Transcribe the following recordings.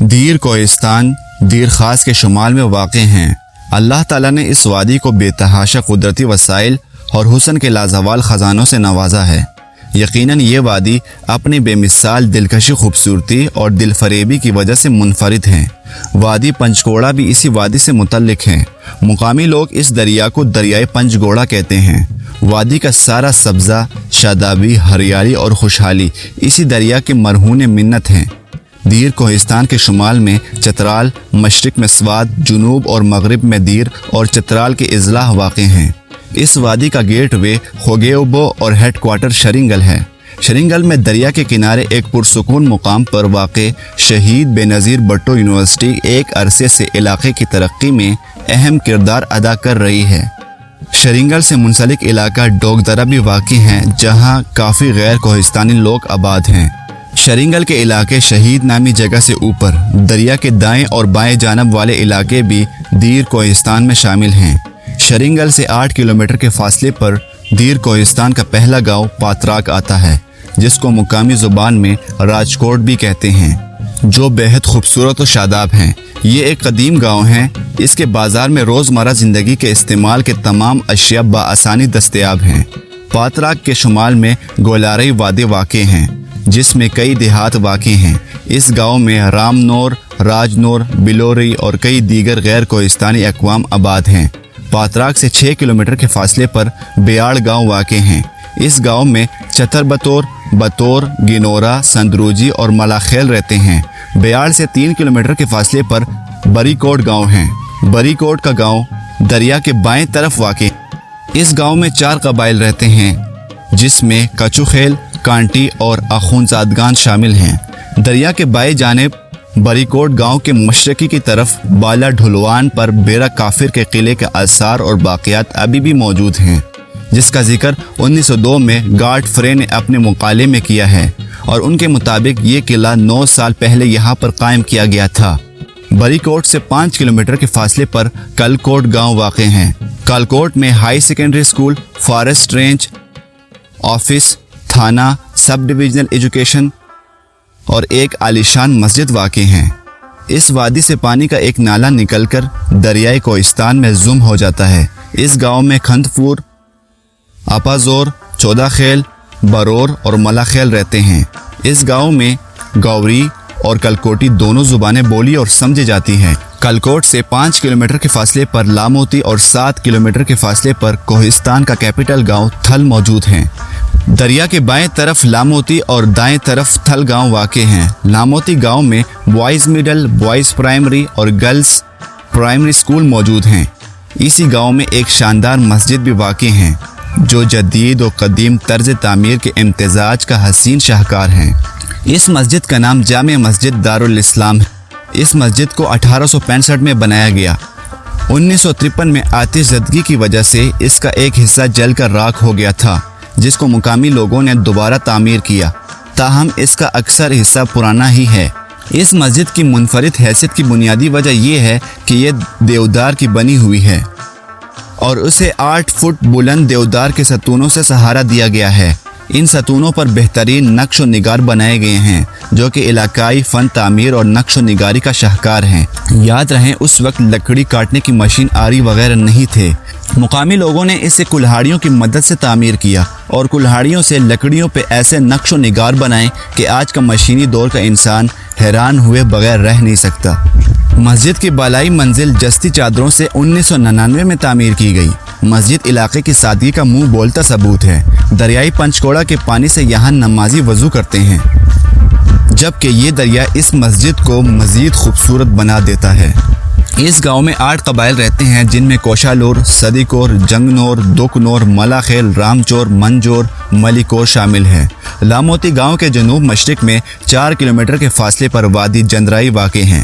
دیر کوہستان دیر خاص کے شمال میں واقع ہیں۔ اللہ تعالیٰ نے اس وادی کو بے تحاشا قدرتی وسائل اور حسن کے لازوال خزانوں سے نوازا ہے۔ یقیناً یہ وادی اپنی بے مثال دلکشی خوبصورتی اور دل فریبی کی وجہ سے منفرد ہیں۔ وادی پنچگوڑا بھی اسی وادی سے متعلق ہیں۔ مقامی لوگ اس دریا کو دریائے پنچگوڑا کہتے ہیں۔ وادی کا سارا سبزہ، شادابی، ہریالی اور خوشحالی اسی دریا کے مرہون منت ہیں۔ دیر کوہستان کے شمال میں چترال، مشرق میں سوات، جنوب اور مغرب میں دیر اور چترال کے اضلاع واقع ہیں۔ اس وادی کا گیٹ وے خوگیوبو اور ہیڈ کوارٹر شرنگل ہے۔ شرنگل میں دریا کے کنارے ایک پرسکون مقام پر واقع شہید بے نظیر بھٹو یونیورسٹی ایک عرصے سے علاقے کی ترقی میں اہم کردار ادا کر رہی ہے۔ شرنگل سے منسلک علاقہ ڈوگدرا بھی واقع ہے جہاں کافی غیر کوہستانی لوگ آباد ہیں۔ شرنگل کے علاقے شہید نامی جگہ سے اوپر دریا کے دائیں اور بائیں جانب والے علاقے بھی دیر کوہستان میں شامل ہیں۔ شرنگل سے 8 کلومیٹر کے فاصلے پر دیر کوہستان کا پہلا گاؤں پاتراک آتا ہے، جس کو مقامی زبان میں راجکوٹ بھی کہتے ہیں، جو بہت خوبصورت و شاداب ہیں۔ یہ ایک قدیم گاؤں ہے۔ اس کے بازار میں روزمرہ زندگی کے استعمال کے تمام اشیاء بآسانی دستیاب ہیں۔ پاتراک کے شمال میں گولارائی وادی واقع ہیں، جس میں کئی دیہات واقع ہیں۔ اس گاؤں میں رام نور، راج نور، بلوری اور کئی دیگر غیر کوہستانی اقوام آباد ہیں۔ پاتراک سے 6 کلومیٹر کے فاصلے پر بیاڑ گاؤں واقع ہیں۔ اس گاؤں میں چتر بطور، گنورا، سندروجی اور ملاخیل رہتے ہیں۔ بیاڑ سے 3 کلومیٹر کے فاصلے پر بری کوٹ گاؤں ہیں۔ بری کوٹ کا گاؤں دریا کے بائیں طرف واقع ہے۔ اس گاؤں میں 4 قبائل رہتے ہیں، جس میں کچوخیل، کانٹی اور اخونزادگان شامل ہیں۔ دریا کے بائیں جانب بری کوٹ گاؤں کے مشرقی کی طرف بالا ڈھلوان پر بیرا کافر کے قلعے کے آثار اور باقیات ابھی بھی موجود ہیں، جس کا ذکر 1902 میں گارڈ فرے نے اپنے مقالے میں کیا ہے، اور ان کے مطابق یہ قلعہ 9 سال پہلے یہاں پر قائم کیا گیا تھا۔ بری کوٹ سے 5 کلومیٹر کے فاصلے پر کلکوٹ گاؤں واقع ہیں۔ کلکوٹ میں high secondary school, forest range office, تھانہ، سب ڈویژنل ایجوکیشن اور ایک عالیشان مسجد واقع ہیں۔ اس وادی سے پانی کا ایک نالہ نکل کر دریائے کوہستان میں ضم ہو جاتا ہے۔ اس گاؤں میں کھند پور، اپازور، چودہ خیل، برور اور ملاخیل رہتے ہیں۔ اس گاؤں میں گوری اور کلکوٹی دونوں زبانیں بولی اور سمجھی جاتی ہیں۔ کلکوٹ سے 5 کلومیٹر کے فاصلے پر لاموتی اور 7 کلومیٹر کے فاصلے پر کوہستان کا کیپٹل گاؤں تھل موجود ہیں۔ دریا کے بائیں طرف لاموتی اور دائیں طرف تھل گاؤں واقع ہیں۔ لاموتی گاؤں میں بوائز مڈل، بوائز پرائمری اور گرلز پرائمری اسکول موجود ہیں۔ اسی گاؤں میں ایک شاندار مسجد بھی واقع ہیں، جو جدید و قدیم طرز تعمیر کے امتزاج کا حسین شاہکار ہیں۔ اس مسجد کا نام جامع مسجد دارالاسلام ہے۔ اس مسجد کو 1865 میں بنایا گیا۔ 1953 میں آتش زدگی کی وجہ سے اس کا ایک حصہ جل کر راکھ ہو گیا تھا، جس کو مقامی لوگوں نے دوبارہ تعمیر کیا، تاہم اس کا اکثر حصہ پرانا ہی ہے۔ اس مسجد کی منفرد حیثیت کی بنیادی وجہ یہ ہے کہ یہ دیودار کی بنی ہوئی ہے اور اسے 8 فٹ بلند دیودار کے ستونوں سے سہارا دیا گیا ہے۔ ان ستونوں پر بہترین نقش و نگار بنائے گئے ہیں، جو کہ علاقائی فن تعمیر اور نقش و نگاری کا شاہکار ہیں۔ یاد رہیں، اس وقت لکڑی کاٹنے کی مشین آری وغیرہ نہیں تھے۔ مقامی لوگوں نے اسے کلہاڑیوں کی مدد سے تعمیر کیا اور کلہاڑیوں سے لکڑیوں پہ ایسے نقش و نگار بنائے کہ آج کا مشینی دور کا انسان حیران ہوئے بغیر رہ نہیں سکتا۔ مسجد کی بالائی منزل جستی چادروں سے 1999 میں تعمیر کی گئی۔ مسجد علاقے کی سادگی کا منہ بولتا ثبوت ہے۔ دریائی پنچگوڑا کے پانی سے یہاں نمازی وضو کرتے ہیں، جبکہ یہ دریا اس مسجد کو مزید خوبصورت بنا دیتا ہے۔ اس گاؤں میں 8 قبائل رہتے ہیں، جن میں کوشالور، صدیکور، جنگنور، دکنور، ملاخیل، رامچور، منجور، ملیکور شامل ہے۔ لاموتی گاؤں کے جنوب مشرق میں 4 کلومیٹر کے فاصلے پر وادی جندرائی واقع ہیں۔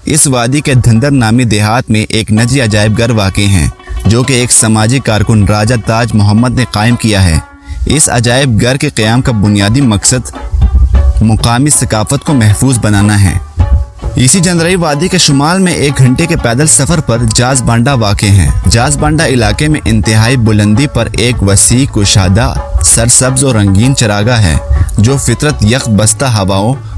اس وادی کے دھندر نامی دیہات میں ایک نجی عجائب گھر واقع ہیں، جو کہ ایک سماجی کارکن راجہ تاج محمد نے قائم کیا ہے۔ اس عجائب گھر کے قیام کا بنیادی مقصد مقامی ثقافت کو محفوظ بنانا ہے۔ اسی جندرائی وادی کے شمال میں 1 گھنٹے کے پیدل سفر پر جاز بانڈا واقع ہیں۔ جاز بانڈا علاقے میں انتہائی بلندی پر ایک وسیع کشادہ سرسبز و رنگین چراگاہ ہے، جو فطرت یک بستہ ہواؤں،